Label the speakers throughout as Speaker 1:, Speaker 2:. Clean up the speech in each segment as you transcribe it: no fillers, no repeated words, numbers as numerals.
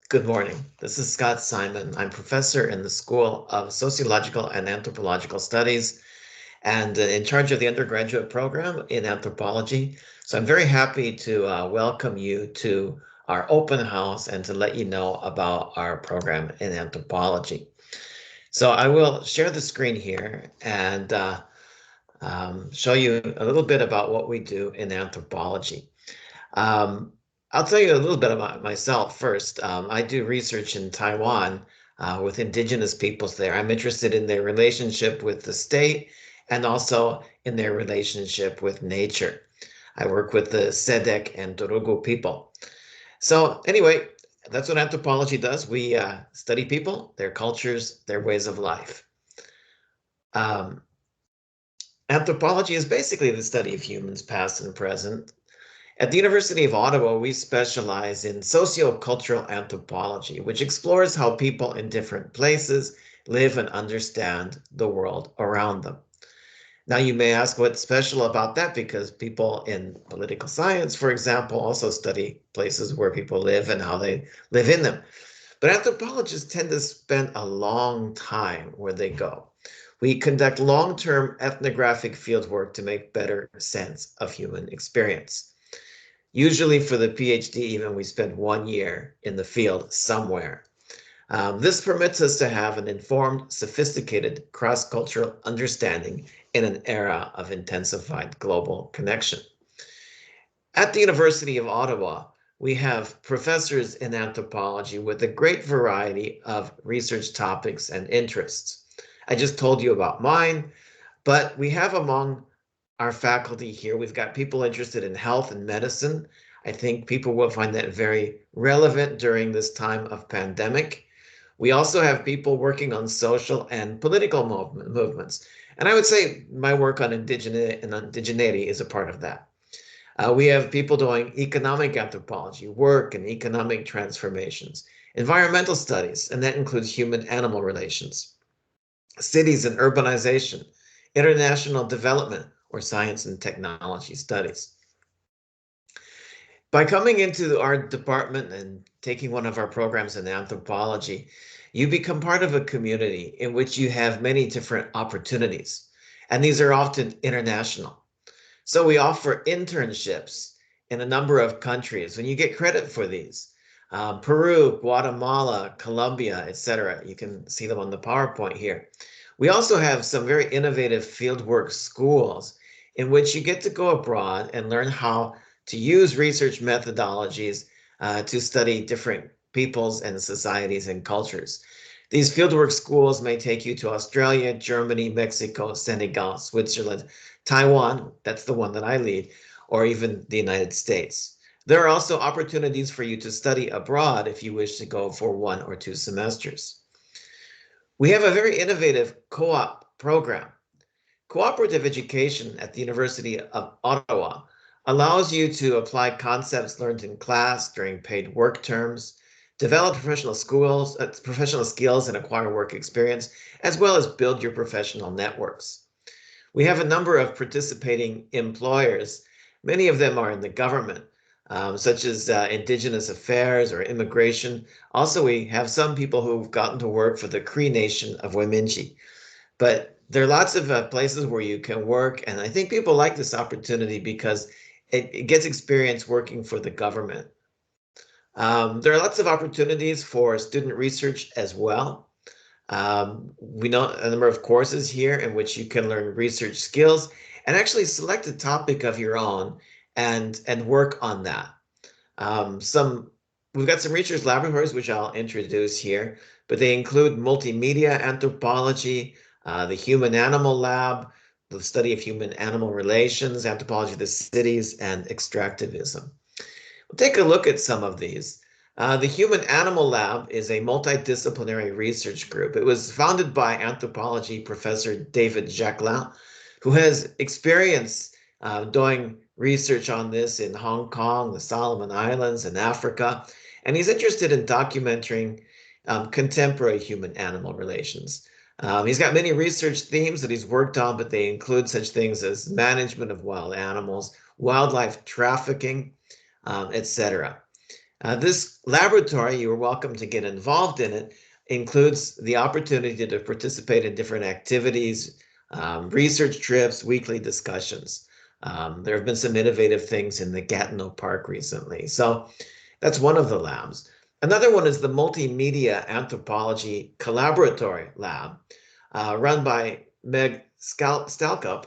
Speaker 1: Good morning. This is Scott Simon. I'm professor in the School of Sociological and Anthropological Studies and in charge of the undergraduate program in anthropology. So I'm very happy to welcome you to our open house and to let you know about our program in anthropology. So I will share the screen here and show you a little bit about what we do in anthropology. Um, I'll tell you a little bit about myself first. I do research in Taiwan with indigenous peoples there. I'm interested in their relationship with the state and also in their relationship with nature. I work with the Sedek and Turugu people. So anyway, that's what anthropology does. We study people, their cultures, their ways of life. Um, Anthropology is basically the study of humans, past and present. At the University of Ottawa, we specialize in sociocultural anthropology, which explores how people in different places live and understand the world around them. Now, you may ask what's special about that because people in political science, for example, also study places where people live and how they live in them. But anthropologists tend to spend a long time where they go. We conduct long-term ethnographic fieldwork to make better sense of human experience. Usually for the PhD, even we spend 1 year in the field somewhere. This permits us to have an informed, sophisticated cross-cultural understanding in an era of intensified global connection. At the University of Ottawa, we have professors in anthropology with a great variety of research topics and interests. I just told you about mine, but we have among our faculty here, we've got people interested in health and medicine. I think people will find that very relevant during this time of pandemic. We also have people working on social and political movements. And I would say my work on indigeneity is a part of that. We have people doing economic anthropology, work and economic transformations, environmental studies, and that includes human-animal relations, cities and urbanization, international development, or science and technology studies. By coming into our department and taking one of our programs in anthropology, you become part of a community in which you have many different opportunities, and these are often international. So we offer internships in a number of countries, and you get credit for these. Peru, Guatemala, Colombia, etc. You can see them on the PowerPoint here. We also have some very innovative fieldwork schools in which you get to go abroad and learn how to use research methodologies to study different peoples and societies and cultures. These fieldwork schools may take you to Australia, Germany, Mexico, Senegal, Switzerland, Taiwan, that's the one that I lead, or even the United States. There are also opportunities for you to study abroad if you wish to go for 1 or 2 semesters. We have a very innovative co-op program. Cooperative education at the University of Ottawa allows you to apply concepts learned in class during paid work terms, develop professional skills and acquire work experience, as well as build your professional networks. We have a number of participating employers. Many of them are in the government, such as Indigenous Affairs or Immigration. Also, we have some people who've gotten to work for the Cree Nation of Wemindji. But there are lots of places where you can work, and I think people like this opportunity because it gets experience working for the government. There are lots of opportunities for student research as well. We know a number of courses here in which you can learn research skills and actually select a topic of your own and work on that. We've got some research laboratories which I'll introduce here, but they include multimedia anthropology, the human animal lab, the study of human animal relations, anthropology of the cities, and extractivism. We'll take a look at some of these. The Human Animal Lab is a multidisciplinary research group. It was founded by anthropology professor David Jacquelin, who has experience doing research on this in Hong Kong, the Solomon Islands, and Africa. And he's interested in documenting contemporary human-animal relations. He's got many research themes that he's worked on, but they include such things as management of wild animals, wildlife trafficking, etc. This laboratory, you are welcome to get involved in it, includes the opportunity to participate in different activities, research trips, weekly discussions. There have been some innovative things in the Gatineau Park recently. So that's one of the labs. Another one is the Multimedia Anthropology Collaboratory Lab, run by Meg Stalkup.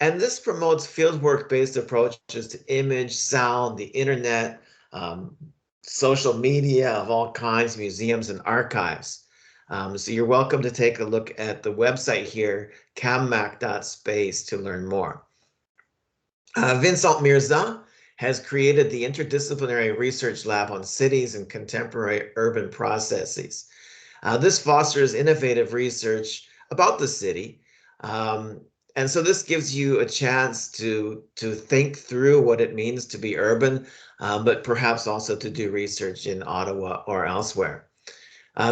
Speaker 1: And this promotes fieldwork-based approaches to image, sound, the internet, um, social media of all kinds, museums, and archives. So you're welcome to take a look at the website here, cammac.space, to learn more. Vincent Mirza has created the Interdisciplinary Research Lab on Cities and Contemporary Urban Processes. This fosters innovative research about the city. And so this gives you a chance to think through what it means to be urban, but perhaps also to do research in Ottawa or elsewhere.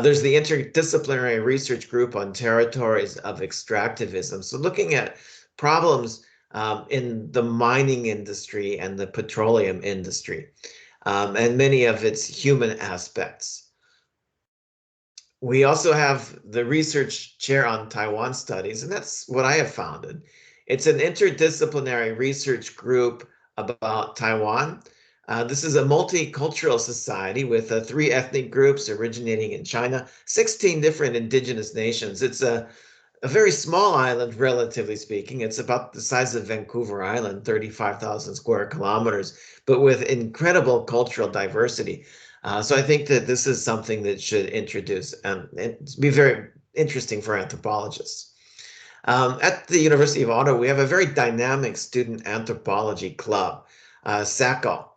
Speaker 1: There's the Interdisciplinary Research Group on Territories of Extractivism. So looking at problems in the mining industry and the petroleum industry, and many of its human aspects. We also have the research chair on Taiwan studies, and that's what I have founded. It's an interdisciplinary research group about Taiwan. This is a multicultural society with 3 ethnic groups originating in China, 16 different indigenous nations. It's a very small island, relatively speaking. It's about the size of Vancouver Island, 35,000 square kilometers, but with incredible cultural diversity. So I think that this is something that should introduce and be very interesting for anthropologists. At the University of Ottawa, we have a very dynamic student anthropology club, SACO.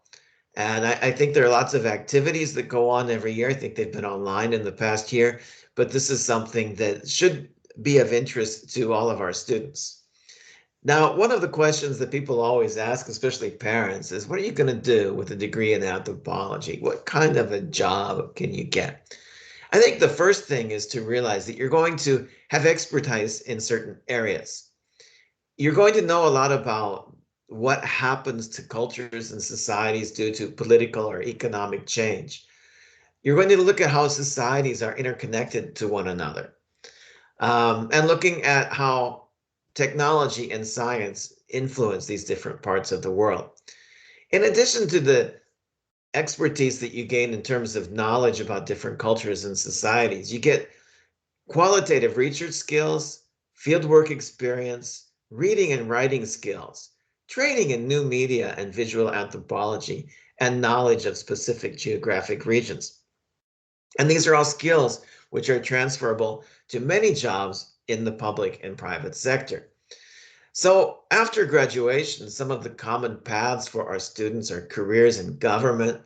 Speaker 1: And I think there are lots of activities that go on every year. I think they've been online in the past year, but this is something that should be of interest to all of our students. Now, one of the questions that people always ask, especially parents, is what are you going to do with a degree in anthropology? What kind of a job can you get? I think the first thing is to realize that you're going to have expertise in certain areas. You're going to know a lot about what happens to cultures and societies due to political or economic change. You're going to look at how societies are interconnected to one another, and looking at how technology and science influence these different parts of the world. In addition to the expertise that you gain in terms of knowledge about different cultures and societies, you get qualitative research skills, fieldwork experience, reading and writing skills, training in new media and visual anthropology, and knowledge of specific geographic regions. And these are all skills which are transferable to many jobs in the public and private sector. So after graduation, some of the common paths for our students are careers in government.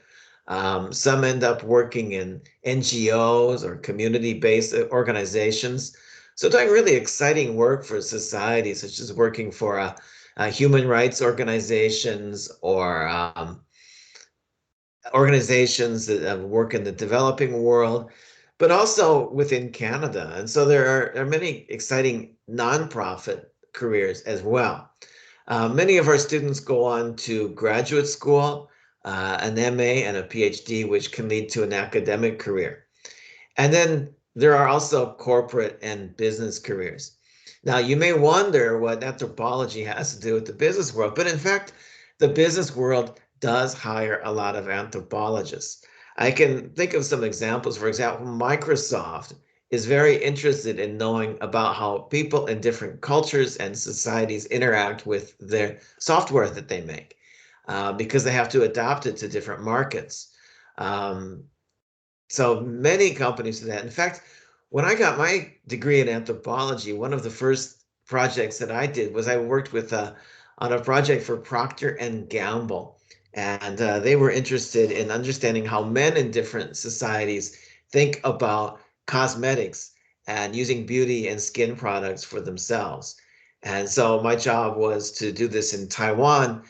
Speaker 1: Some end up working in NGOs or community-based organizations. So doing really exciting work for society, such as working for human rights organizations or organizations that work in the developing world, but also within Canada. And so there are many exciting nonprofit careers as well. Many of our students go on to graduate school, an MA and a PhD, which can lead to an academic career. And then there are also corporate and business careers. Now, you may wonder what anthropology has to do with the business world, but in fact, the business world does hire a lot of anthropologists. I can think of some examples. For example, Microsoft is very interested in knowing about how people in different cultures and societies interact with their software that they make, because they have to adapt it to different markets. So many companies do that. In fact, when I got my degree in anthropology, one of the first projects that I did was I worked with on a project for Procter and Gamble, and they were interested in understanding how men in different societies think about cosmetics and using beauty and skin products for themselves. And so my job was to do this in Taiwan,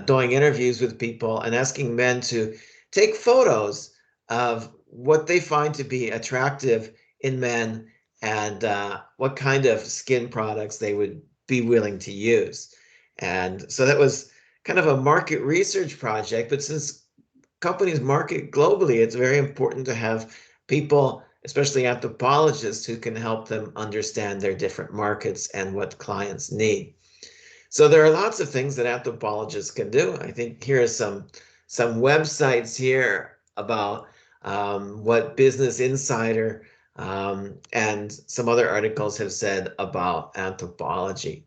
Speaker 1: doing interviews with people and asking men to take photos of what they find to be attractive in men and what kind of skin products they would be willing to use. And so that was kind of a market research project, but since companies market globally, it's very important to have people, especially anthropologists, who can help them understand their different markets and what clients need. So there are lots of things that anthropologists can do. I think here are some websites here about what Business Insider and some other articles have said about anthropology.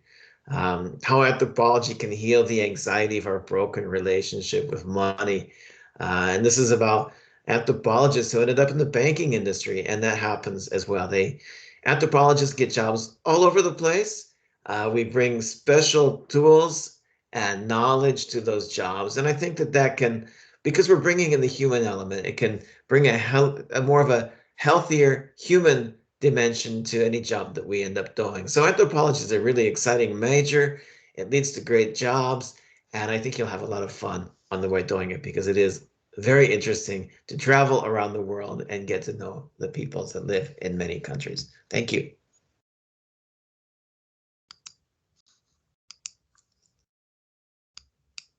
Speaker 1: How anthropology can heal the anxiety of our broken relationship with money. And this is about anthropologists who ended up in the banking industry, and that happens as well. Anthropologists get jobs all over the place. We bring special tools and knowledge to those jobs. And I think that can, because we're bringing in the human element, it can bring a more of a healthier human dimension to any job that we end up doing. So anthropology is a really exciting major. It leads to great jobs. And I think you'll have a lot of fun on the way doing it because it is very interesting to travel around the world and get to know the peoples that live in many countries. Thank you.